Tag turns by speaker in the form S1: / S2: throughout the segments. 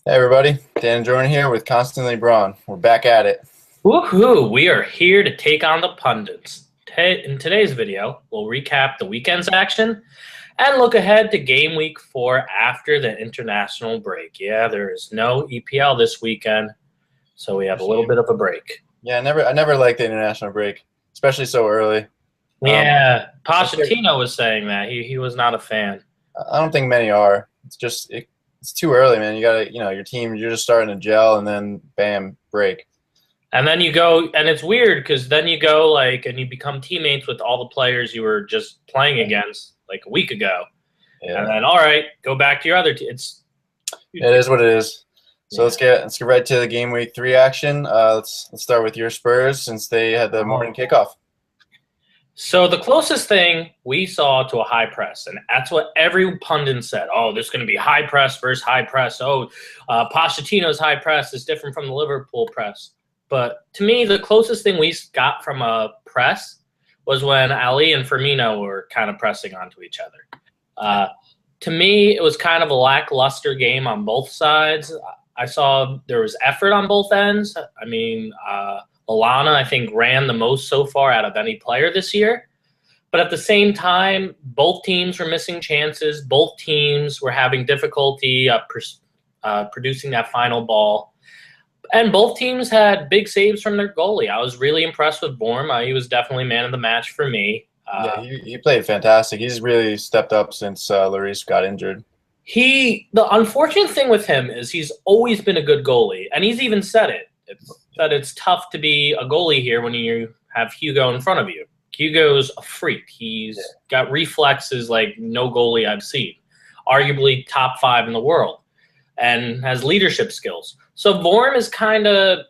S1: Hey everybody, Dan and Jordan here with Constantly Brawn. We're back at it.
S2: Woohoo! We are here to take on the pundits. In today's video, we'll recap the weekend's action and look ahead to game week 4 after the international break. Yeah, there is no EPL this weekend, so we have a little bit of a break.
S1: Yeah, I never liked the international break, especially so early.
S2: Yeah, Pochettino was saying that he was not a fan.
S1: I don't think many are. It's too early, man. You gotta, your team. You're just starting to gel, and then bam, break.
S2: And then you go, and it's weird because then you go and you become teammates with all the players you were just playing against like a week ago.
S1: Yeah.
S2: And then, all right, go back to your other team.
S1: It is what it is. So let's get right to the game week 3 action. Let's start with your Spurs since they had the morning kickoff.
S2: So the closest thing we saw to a high press, and that's what every pundit said. Oh, there's going to be high press versus high press. Oh, Pochettino's high press is different from the Liverpool press. But to me, the closest thing we got from a press was when Ali and Firmino were kind of pressing onto each other. To me, it was kind of a lackluster game on both sides. I saw there was effort on both ends. I mean, Lallana, I think, ran the most so far out of any player this year. But at the same time, both teams were missing chances. Both teams were having difficulty producing that final ball. And both teams had big saves from their goalie. I was really impressed with Vorm. He was definitely man of the match for me.
S1: Yeah, he played fantastic. He's really stepped up since Lloris got injured.
S2: The unfortunate thing with him is he's always been a good goalie, and he's even said it. That it's tough to be a goalie here when you have Hugo in front of you. Hugo's a freak. He's got reflexes like no goalie I've seen. Arguably top 5 in the world, and has leadership skills. So Vorm is kind of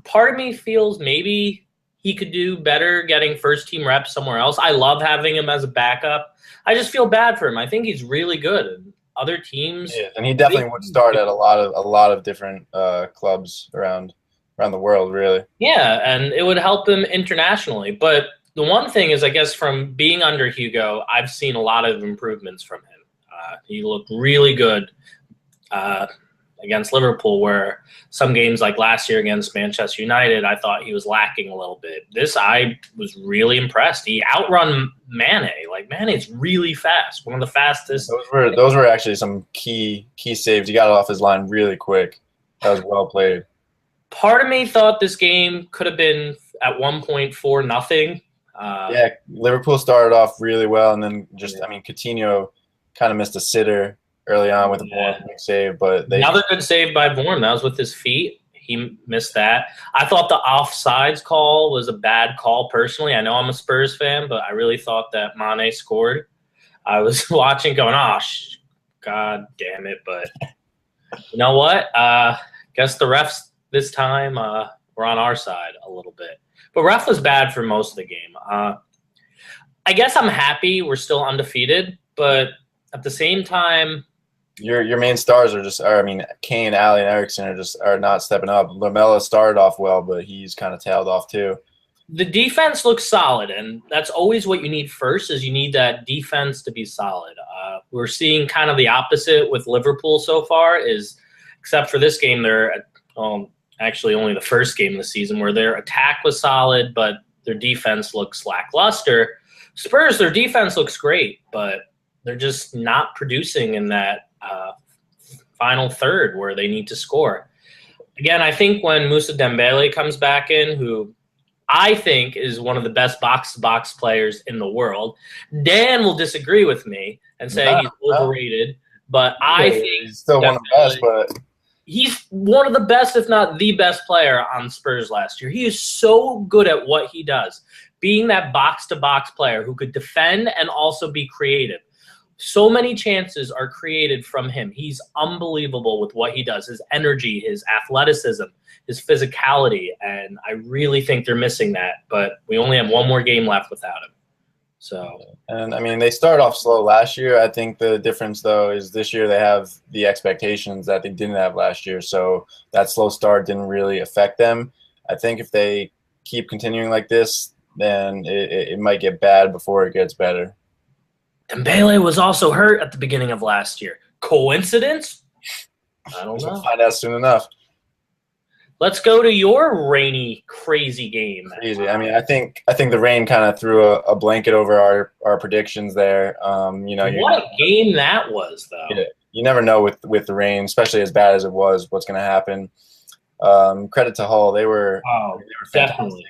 S2: part of me feels maybe he could do better getting first-team reps somewhere else. I love having him as a backup. I just feel bad for him. I think he's really good. And other teams,
S1: yeah, and he definitely would start at a lot of different clubs around the world, really.
S2: Yeah, and it would help him internationally. But the one thing is, I guess, from being under Hugo, I've seen a lot of improvements from him. He looked really good against Liverpool, where some games like last year against Manchester United, I thought he was lacking a little bit. I was really impressed. He outrun Mane. Like, Mane's really fast, one of the fastest.
S1: Those were actually some key saves. He got it off his line really quick. That was well played.
S2: Part of me thought this game could have been at one point 4-0.
S1: Yeah, Liverpool started off really well, and then Coutinho kind of missed a sitter early on with a big save, but
S2: another good save by Vorm. That was with his feet. He missed that. I thought the offsides call was a bad call personally. I know I'm a Spurs fan, but I really thought that Mane scored. I was watching going, God damn it. But you know what? Guess the refs this time were on our side a little bit. But ref was bad for most of the game. I guess I'm happy we're still undefeated, but at the same time,
S1: your main stars Kane, Ali, and Eriksen are not stepping up. Lamela started off well, but he's kind of tailed off too.
S2: The defense looks solid, and that's always what you need first. Is you need that defense to be solid. We're seeing kind of the opposite with Liverpool so far. Except for this game, they're actually only the first game of the season where their attack was solid, but their defense looks lackluster. Spurs, their defense looks great, but they're just not producing in that final third where they need to score. Again, I think when Moussa Dembele comes back in, who I think is one of the best box-to-box players in the world, Dan will disagree with me and say he's overrated, but I think
S1: he's still one of the best. But
S2: he's one of the best, if not the best player on Spurs last year. He is so good at what he does, being that box-to-box player who could defend and also be creative. So many chances are created from him. He's unbelievable with what he does, his energy, his athleticism, his physicality, and I really think they're missing that. But we only have one more game left without him.
S1: And they started off slow last year. I think the difference, though, is this year they have the expectations that they didn't have last year. So that slow start didn't really affect them. I think if they keep continuing like this, then it might get bad before it gets better.
S2: Dembele was also hurt at the beginning of last year. Coincidence? I don't
S1: We'll
S2: know.
S1: find out soon enough.
S2: Let's go to your rainy, crazy game.
S1: Crazy. I mean, I think the rain kind of threw a blanket over our predictions there.
S2: What a game that was, though.
S1: Yeah, you never know with the rain, especially as bad as it was, what's going to happen. Credit to Hull. They were fantastic.
S2: Definitely.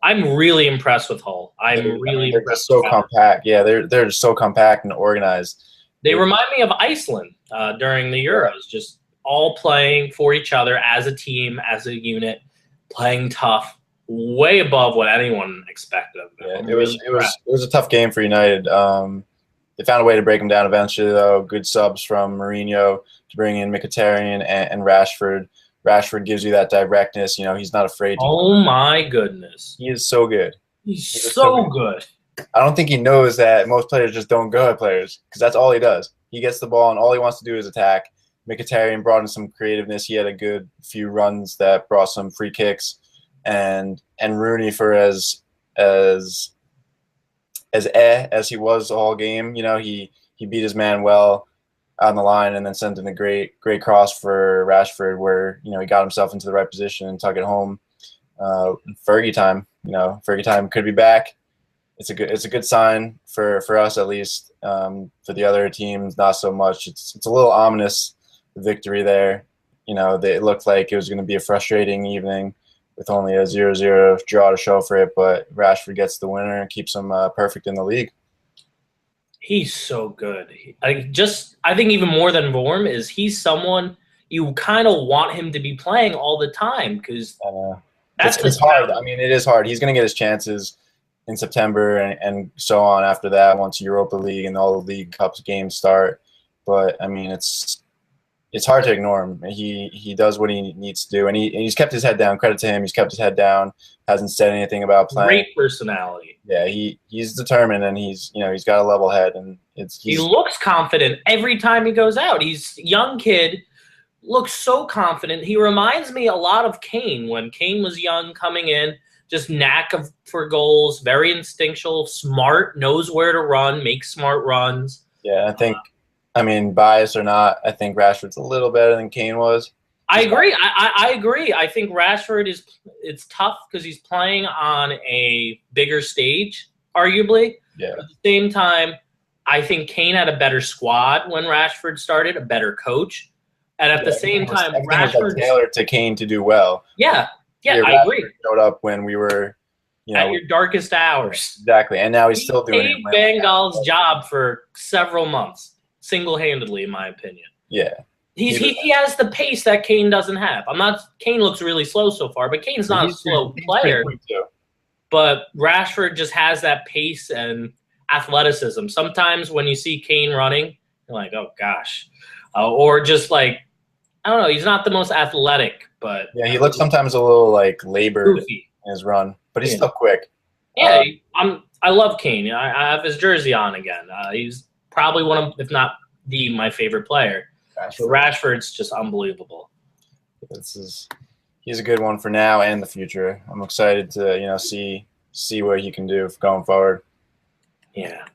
S2: I'm really impressed with Hull.
S1: They're just so compact. Yeah, they're just so compact and organized.
S2: They remind me of Iceland during the Euros, just all playing for each other as a team, as a unit, playing tough, way above what anyone expected of them.
S1: Yeah, it was a tough game for United. They found a way to break them down eventually, though. Good subs from Mourinho to bring in Mkhitaryan and Rashford. Rashford gives you that directness. He's not afraid to.
S2: Oh, my goodness.
S1: He is so good.
S2: He's so good.
S1: I don't think he knows that most players just don't go at players because that's all he does. He gets the ball, and all he wants to do is attack. Mkhitaryan brought in some creativeness. He had a good few runs that brought some free kicks. And Rooney, for as he was all game, he beat his man well on the line and then sent in a great cross for Rashford where, he got himself into the right position and took it home. Fergie time, Fergie time could be back. It's a good sign for us at least. For the other teams, not so much. It's a little ominous, the victory there. It looked like it was going to be a frustrating evening with only a 0-0 draw to show for it, but Rashford gets the winner and keeps him perfect in the league.
S2: He's so good. I think even more than Vorm is he's someone you kind of want him to be playing all the time because
S1: it's hard. I mean, it is hard. He's going to get his chances in September and so on after that once Europa League and all the League Cups games start. But I mean, it's hard to ignore him. He does what he needs to do, and he's kept his head down. Credit to him. He's kept his head down. Hasn't said anything about playing.
S2: Great personality.
S1: Yeah, he's determined, and he's got a level head, and
S2: he looks confident every time he goes out. He's a young kid, looks so confident. He reminds me a lot of Kane when Kane was young coming in, just knack for goals, very instinctual, smart, knows where to run, makes smart runs.
S1: Yeah, I think. I mean, bias or not, I think Rashford's a little better than Kane was.
S2: I agree. I agree. I think Rashford it's tough because he's playing on a bigger stage, arguably.
S1: Yeah.
S2: At the same time, I think Kane had a better squad when Rashford started, a better coach. And at the same time,
S1: Rashford was tailored to Kane to do well.
S2: Yeah, I agree.
S1: Showed up when we were,
S2: at your darkest hours.
S1: Exactly, and now he's still doing it.
S2: He Van Gaal's job for several months. Single-handedly, in my opinion.
S1: Yeah.
S2: He has the pace that Kane doesn't have. Kane looks really slow so far, but Kane's not a slow player. But Rashford just has that pace and athleticism. Sometimes when you see Kane running, you're like, oh gosh. Or just like, I don't know, he's not the most athletic, but
S1: yeah, he looks sometimes a little like labored in his run, but he's still quick.
S2: Yeah, I love Kane. I have his jersey on again. He's probably one of, if not my favorite player. Rashford's just unbelievable.
S1: He's a good one for now and the future. I'm excited to see what he can do going forward.
S2: Yeah.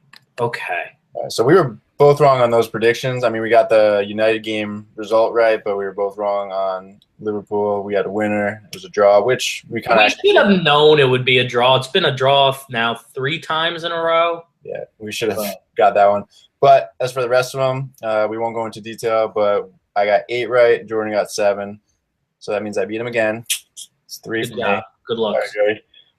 S2: Okay.
S1: So we were both wrong on those predictions. I mean, we got the United game result right, but we were both wrong on Liverpool. We had a winner. It was a draw, which we should
S2: have known it would be a draw. It's been a draw now 3 times in a row.
S1: Yeah, we should have got that one. But as for the rest of them, we won't go into detail, but I got 8 right. Jordan got 7. So that means I beat him again. It's 3 for me.
S2: Good luck.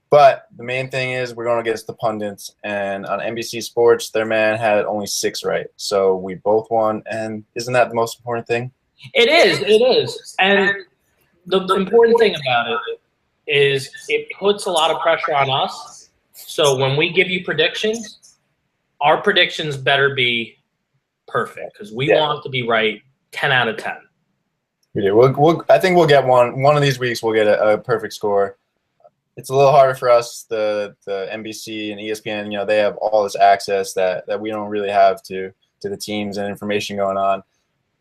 S1: But the main thing is we're going against the pundits. And on NBC Sports, their man had only 6 right. So we both won. And isn't that the most important thing?
S2: It is. And the important thing about it is it puts a lot of pressure on us. So when we give you predictions, our predictions better be perfect because we want to be right 10 out of 10.
S1: We do. I think we'll get one of these weeks. We'll get a perfect score. It's a little harder for us. The NBC and ESPN, they have all this access that we don't really have to the teams and information going on.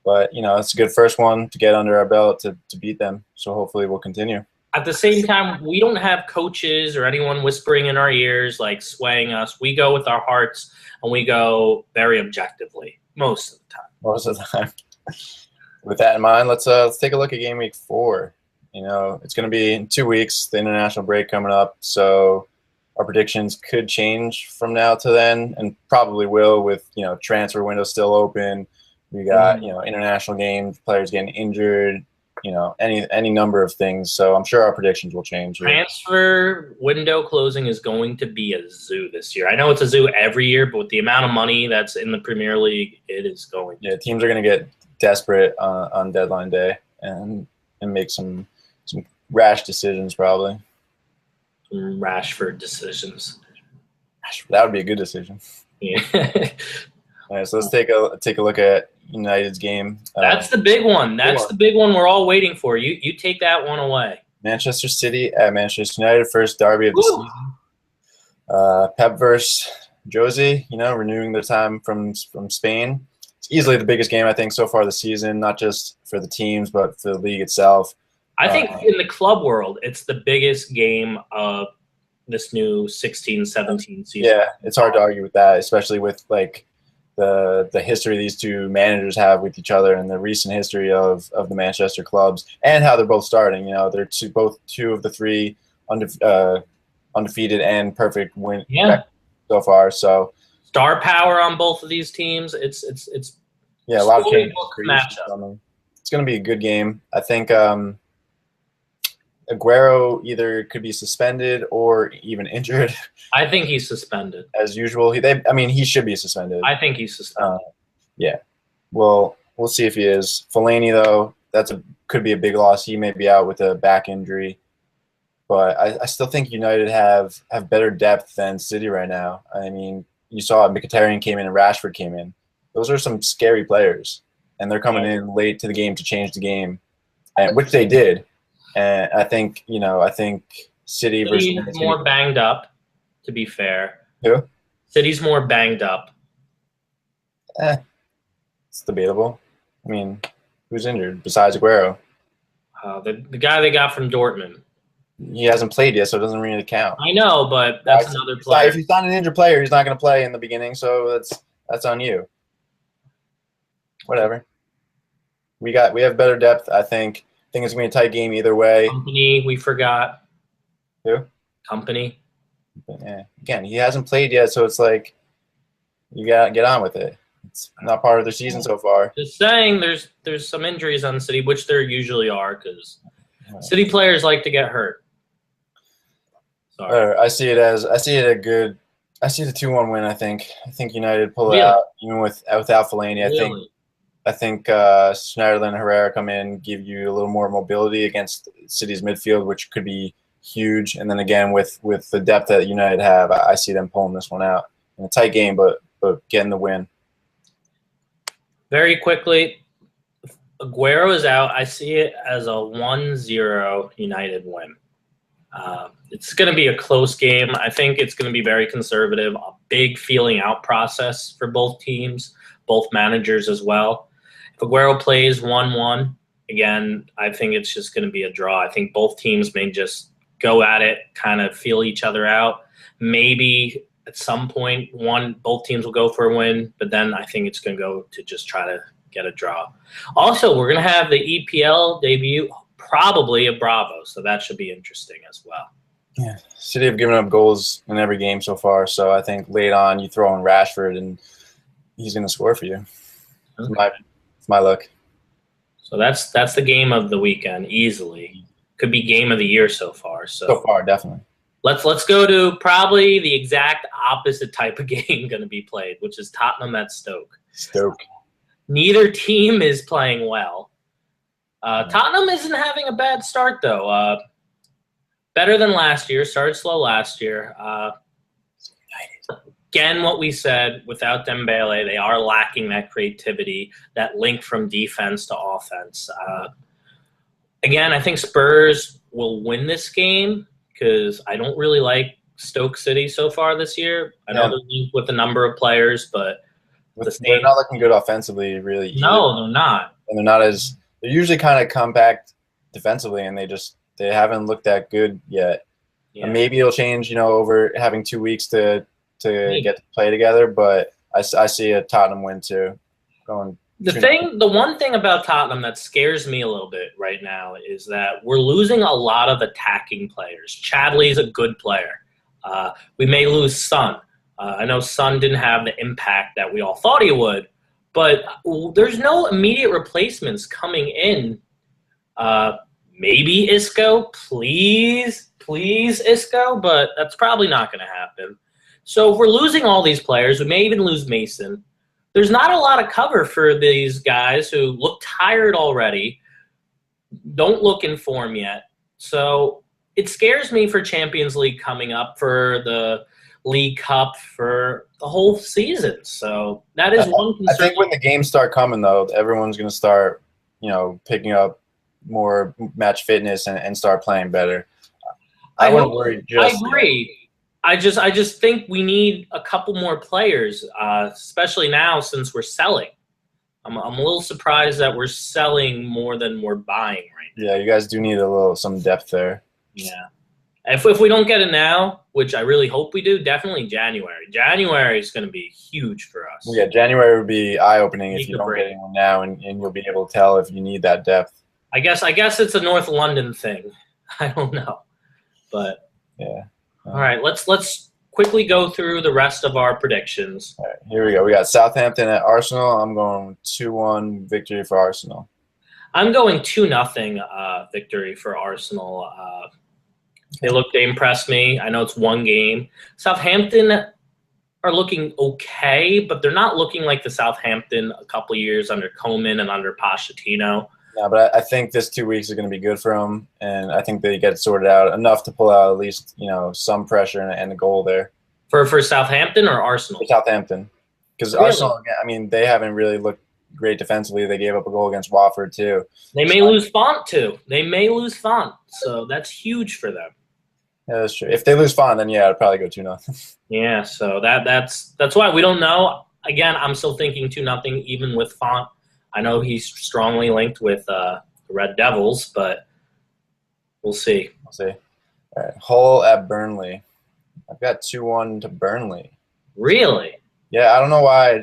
S1: But it's a good first one to get under our belt to beat them. So hopefully we'll continue.
S2: At the same time, we don't have coaches or anyone whispering in our ears, like swaying us. We go with our hearts, and we go very objectively most of the time.
S1: Most of the time. with that in mind, let's take a look at game week 4. You know, it's going to be in 2 weeks, the international break coming up, so our predictions could change from now to then, and probably will with, you know, transfer window still open. We got, you know, international games, players getting injured, you know, any number of things. So I'm sure our predictions will change here.
S2: Transfer window closing is going to be a zoo this year. I know it's a zoo every year, but with the amount of money that's in the Premier League, it is going.
S1: Yeah, teams are going to get desperate on deadline day and make some rash decisions probably.
S2: Rashford decisions.
S1: That would be a good decision.
S2: Yeah.
S1: All right, so let's take a look at United's game.
S2: That's the big one. That's the big one we're all waiting for. You take that one away.
S1: Manchester City at Manchester United, first derby of the season. Pep versus Jose, you know, renewing their time from Spain. It's easily the biggest game, I think, so far this season, not just for the teams, but for the league itself.
S2: I think in the club world, it's the biggest game of this new 16-17 season.
S1: Yeah, it's hard to argue with that, especially with like the history these two managers have with each other and the recent history of the Manchester clubs and how they're both starting. You know, they're both two of the three undefeated and perfect win so far. So
S2: star power on both of these teams. It's
S1: a lot of changes. It's going to be a good game. I think Aguero either could be suspended or even injured.
S2: I think he's suspended.
S1: As usual. He should be suspended.
S2: I think he's suspended.
S1: Yeah. Well, we'll see if he is. Fellaini, though, could be a big loss. He may be out with a back injury. But I still think United have better depth than City right now. I mean, you saw Mkhitaryan came in and Rashford came in. Those are some scary players. And they're coming in late to the game to change the game, which they did. And I think City versus
S2: City's more banged up, to be fair.
S1: Who?
S2: City's more banged up.
S1: It's debatable. I mean, who's injured besides Aguero?
S2: The guy they got from Dortmund.
S1: He hasn't played yet, so it doesn't really count.
S2: I know, but that's another player.
S1: If he's not an injured player, he's not going to play in the beginning, so that's on you. Whatever. We have better depth, I think. I think it's going to be a tight game either way.
S2: Company, we forgot.
S1: Who?
S2: Company.
S1: Yeah. Again, he hasn't played yet, so it's like you got to get on with it. It's not part of their season so far.
S2: Just saying there's some injuries on City, which there usually are because City players like to get hurt. Sorry.
S1: I see it a 2-1 win, I think. I think United pull it out even without Fellaini. I think Schneiderlin and Herrera come in, give you a little more mobility against City's midfield, which could be huge. And then again, with the depth that United have, I see them pulling this one out in a tight game, but getting the win.
S2: Very quickly, Aguero is out. I see it as a 1-0 United win. It's going to be a close game. I think it's going to be very conservative, a big feeling out process for both teams, both managers as well. If Aguero plays 1-1, again, I think it's just going to be a draw. I think both teams may just go at it, kind of feel each other out. Maybe at some point, both teams will go for a win, but then I think it's going to go to just try to get a draw. Also, we're going to have the EPL debut, probably a Bravo, so that should be interesting as well.
S1: Yeah, City have given up goals in every game so far, so I think late on you throw in Rashford and he's going to score for you.
S2: Okay.
S1: It's my luck.
S2: So that's the game of the weekend, easily. Could be game of the year so far.
S1: So far, definitely.
S2: Let's go to probably the exact opposite type of game going to be played, which is Tottenham at Stoke. Neither team is playing well. Tottenham isn't having a bad start, though. Better than last year. Started slow last year. Again, what we said, without Dembele, they are lacking that creativity, that link from defense to offense. Again, I think Spurs will win this game because I don't really like Stoke City so far this year. I know they're linked with a number of players, but
S1: they're not looking good offensively, really.
S2: No, they're not.
S1: And they're usually kind of compact defensively, and they haven't looked that good yet. Yeah. And maybe it'll change, over having 2 weeks to get to play together. But I see a Tottenham win too, going
S2: The one thing about Tottenham that scares me a little bit right now is that we're losing a lot of attacking players. Chadley's a good player. We may lose Son. I know Son didn't have the impact that we all thought he would, but there's no immediate replacements coming in. Maybe Isco, please Isco, but that's probably not going to happen. So if we're losing all these players, we may even lose Mason. There's not a lot of cover for these guys who look tired already, don't look in form yet. So it scares me for Champions League coming up, for the League Cup, for the whole season. So that is one concern.
S1: I think when the games start coming, though, everyone's going to start, picking up more match fitness and start playing better. I wouldn't worry.
S2: I agree. I just think we need a couple more players, especially now since we're selling. I'm a little surprised that we're selling more than we're buying right now.
S1: Yeah, you guys do need some depth there.
S2: Yeah. If we don't get it now, which I really hope we do, definitely January. January is going to be huge for us.
S1: Yeah, January would be eye-opening if you don't get anyone now, and you'll be able to tell if you need that depth.
S2: I guess it's a North London thing. I don't know, but
S1: yeah.
S2: All right, let's quickly go through the rest of our predictions.
S1: All right, here we go. We got Southampton at Arsenal. I'm going 2-1 victory for Arsenal.
S2: I'm going 2-0 victory for Arsenal. They impressed me. I know it's one game. Southampton are looking okay, but they're not looking like the Southampton a couple of years under Koeman and under Pochettino.
S1: Yeah, but I think this 2 weeks are going to be good for them, and I think they get it sorted out enough to pull out at least some pressure and a goal there.
S2: For Southampton or Arsenal?
S1: For Southampton, because
S2: really?
S1: Arsenal, they haven't really looked great defensively. They gave up a goal against Watford too.
S2: They may lose Font too. So that's huge for them.
S1: Yeah, that's true. If they lose Font, then yeah, I'd probably go 2-0.
S2: Yeah, so that's why we don't know. Again, I'm still thinking 2-0 even with Font. I know he's strongly linked with the Red Devils, but we'll see.
S1: We'll see. All right, Hull at Burnley. I've got 2-1 to Burnley.
S2: Really?
S1: Yeah, I don't know why.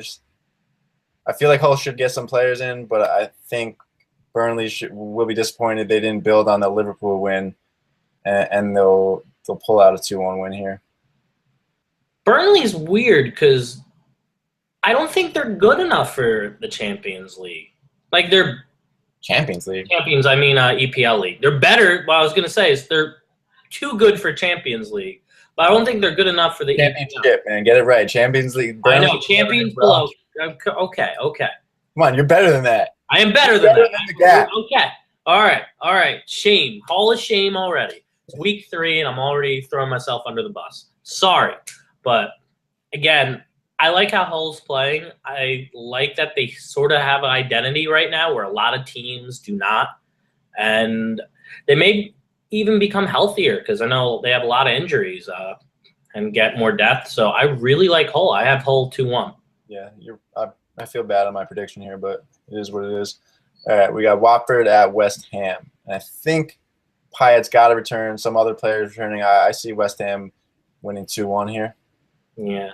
S1: I feel like Hull should get some players in, but I think Burnley will be disappointed they didn't build on the Liverpool win, and they'll pull out a 2-1 win here.
S2: Burnley's weird because I don't think they're good enough for the Champions League. Like they're
S1: Champions League.
S2: Champions, I mean EPL League. They're better. What I was going to say is they're too good for Champions League, but I don't think they're good enough for the
S1: Championship, man. Get it right. Champions League.
S2: Burnley, I know. Champions below. Okay.
S1: Come on, you're better than that.
S2: I am better than that.
S1: Than the gap.
S2: Okay. All right. Shame. Hall of shame already. It's week 3, and I'm already throwing myself under the bus. Sorry. But, again, I like how Hull's playing. I like that they sort of have an identity right now where a lot of teams do not. And they may even become healthier because I know they have a lot of injuries and get more depth. So I really like Hull. I have Hull 2-1.
S1: Yeah, I feel bad on my prediction here, but it is what it is. All right, we got Watford at West Ham. And I think Pyatt's got to return. Some other players returning. I see West Ham winning 2-1 here.
S2: Yeah.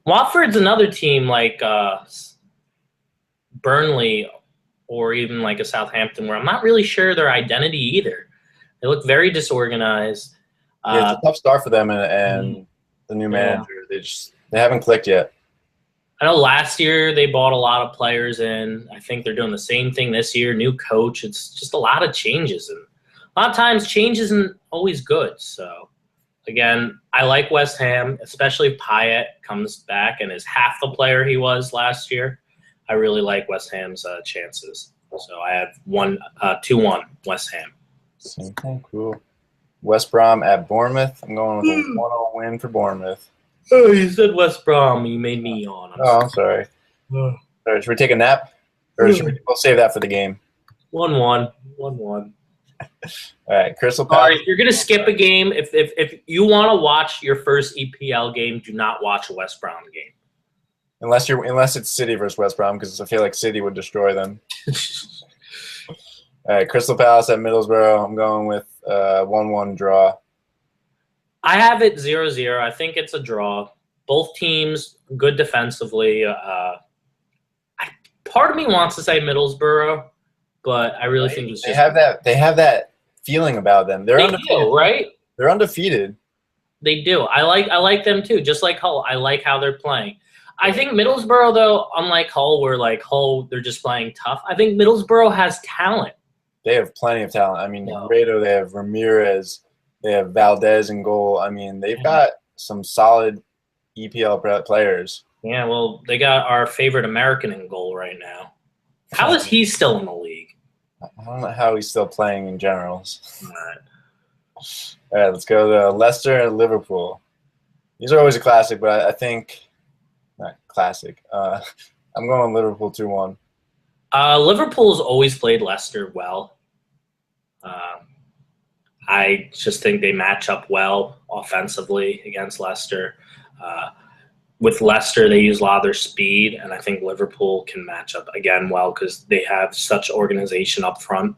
S2: Watford's another team like Burnley or even like a Southampton where I'm not really sure their identity either. They look very disorganized.
S1: Yeah, it's a tough start for them and the new manager. They haven't clicked yet.
S2: I know last year they bought a lot of players in. I think they're doing the same thing this year. New coach. It's just a lot of changes. And a lot of times change isn't always good. So, again, I like West Ham, especially if Pyatt comes back and is half the player he was last year. I really like West Ham's chances. So I have 2-1 West Ham.
S1: Same thing. Cool. West Brom at Bournemouth. I'm going with a 1-0 win for Bournemouth.
S2: Oh, you said West Brom. You made me yawn.
S1: I'm sorry. Sorry. Should we take a nap? Or we'll save that for the game?
S2: 1-1. 1-1.
S1: All right, Crystal Palace.
S2: All right, if you're going to skip a game, if you want to watch your first EPL game, do not watch a West Brom game.
S1: Unless it's City versus West Brom, because I feel like City would destroy them. All right, Crystal Palace at Middlesbrough. I'm going with 1-1 draw.
S2: I have it 0-0. I think it's a draw. Both teams good defensively. Part of me wants to say Middlesbrough, but I really think it's
S1: They
S2: just
S1: have that feeling about them. They're
S2: they
S1: undefeated.
S2: do, right?
S1: They're undefeated.
S2: They do. I like them too. Just like Hull, I like how they're playing. I think Middlesbrough, though, unlike Hull, where like Hull, they're just playing tough. I think Middlesbrough has talent.
S1: They have plenty of talent. I mean,
S2: No.
S1: Negredo, they have Ramirez, they have Valdez in goal. I mean, they've got some solid EPL players.
S2: Yeah, well, they got our favorite American in goal right now. How is he still in the league?
S1: I don't know how he's still playing in generals.
S2: All right.
S1: All right, let's go to Leicester and Liverpool. These are always a classic, but I think not classic. I'm going Liverpool 2-1.
S2: Liverpool's always played Leicester well. I just think they match up well offensively against Leicester. With Leicester, they use a lot of their speed, and I think Liverpool can match up again well because they have such organization up front.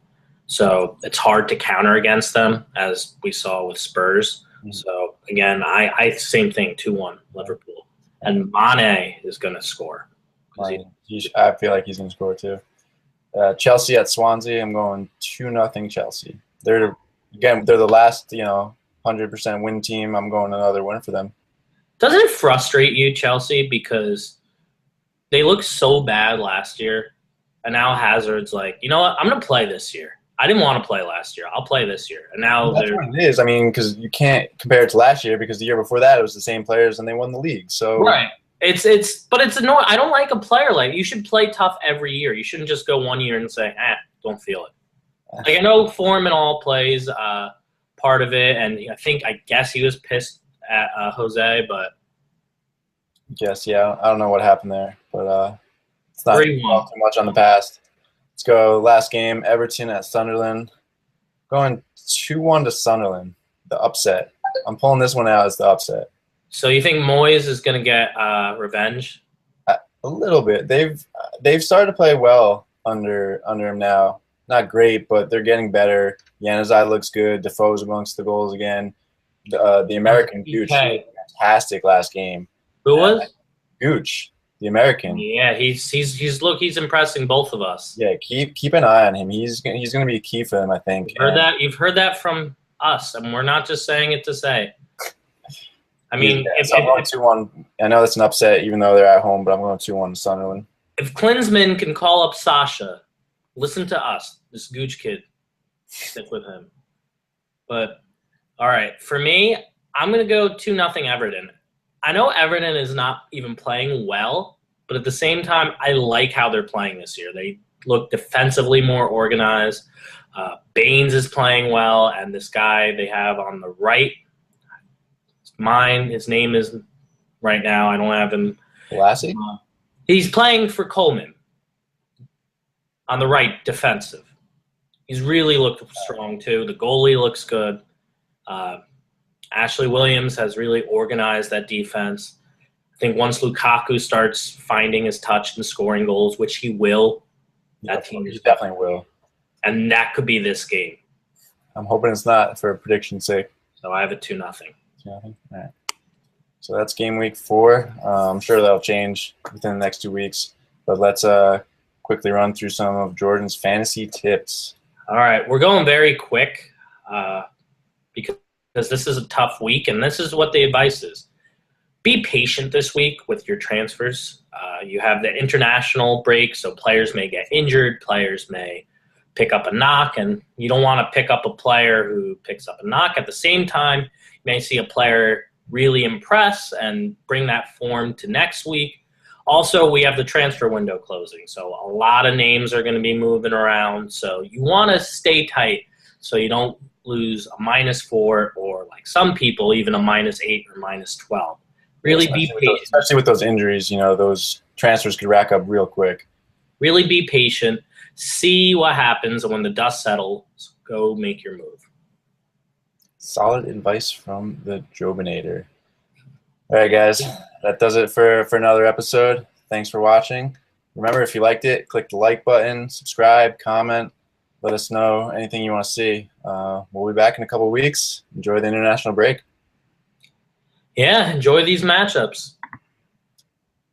S2: So it's hard to counter against them, as we saw with Spurs. Mm-hmm. So again, I same thing, 2-1 Liverpool, and Mane is going to score.
S1: I feel like he's going to score too. Chelsea at Swansea. I'm going 2-0 Chelsea. They're the last 100% win team. I'm going another win for them.
S2: Doesn't it frustrate you, Chelsea, because they looked so bad last year, and now Hazard's like, you know what, I'm going to play this year. I didn't want to play last year. I'll play this year. And now
S1: that's what it is. I mean, because you can't compare it to last year because the year before that it was the same players and they won the league. So
S2: right. But it's annoying. I don't like a player like you should play tough every year. You shouldn't just go 1 year and say, don't feel it. Like I know form and all plays part of it, and I guess he was pissed at Jose, but
S1: yes, yeah, I don't know what happened there, but it's not too much on the past. Let's go last game, Everton at Sunderland. Going 2-1 to Sunderland, the upset. I'm pulling this one out as the upset.
S2: So you think Moyes is going to get revenge?
S1: A little bit. They've started to play well under him now. Not great, but they're getting better. Januzaj looks good. Defoe's amongst the goals again. The American Gooch was fantastic last game.
S2: Who was?
S1: Gooch, the American.
S2: Yeah, he's impressing both of us.
S1: Yeah, keep an eye on him. He's going to be key for them, I think.
S2: You've heard that from us, and we're not just saying it to say. I mean,
S1: so I'm going 2-1. I know that's an upset, even though they're at home, but I'm going 2-1 to Sunderland.
S2: If Klinsmann can call up Sasha, listen to us. This Gooch kid, stick with him. But all right, for me, I'm going to go 2-0 Everton. I know Everton is not even playing well, but at the same time, I like how they're playing this year. They look defensively more organized. Baines is playing well, and this guy they have on the right, his name is right now. I don't have him.
S1: Lassie?
S2: He's playing for Coleman on the right, defensive. He's really looked strong too. The goalie looks good. Ashley Williams has really organized that defense. I think once Lukaku starts finding his touch and scoring goals, which he will, that team
S1: definitely will.
S2: And that could be this game.
S1: I'm hoping it's not for prediction's sake.
S2: So I have a 2-0.
S1: 2-0. All right. So that's game week 4. I'm sure that'll change within the next 2 weeks. But let's quickly run through some of Jordan's fantasy tips.
S2: All right. We're going very quick because this is a tough week, and this is what the advice is. Be patient this week with your transfers. You have the international break, so players may get injured. Players may pick up a knock, and you don't want to pick up a player who picks up a knock. At the same time, you may see a player really impress and bring that form to next week. Also, we have the transfer window closing, so a lot of names are going to be moving around. So you want to stay tight so you don't lose a -4 or, like some people, even a -8 or -12. Really be patient.
S1: Especially with those injuries, those transfers could rack up real quick.
S2: Really be patient. See what happens, and when the dust settles, go make your move.
S1: Solid advice from the Jobinator. All right, guys, that does it for another episode. Thanks for watching. Remember, if you liked it, click the like button, subscribe, comment. Let us know anything you want to see. We'll be back in a couple of weeks. Enjoy the international break.
S2: Yeah, enjoy these matchups.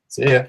S1: See ya.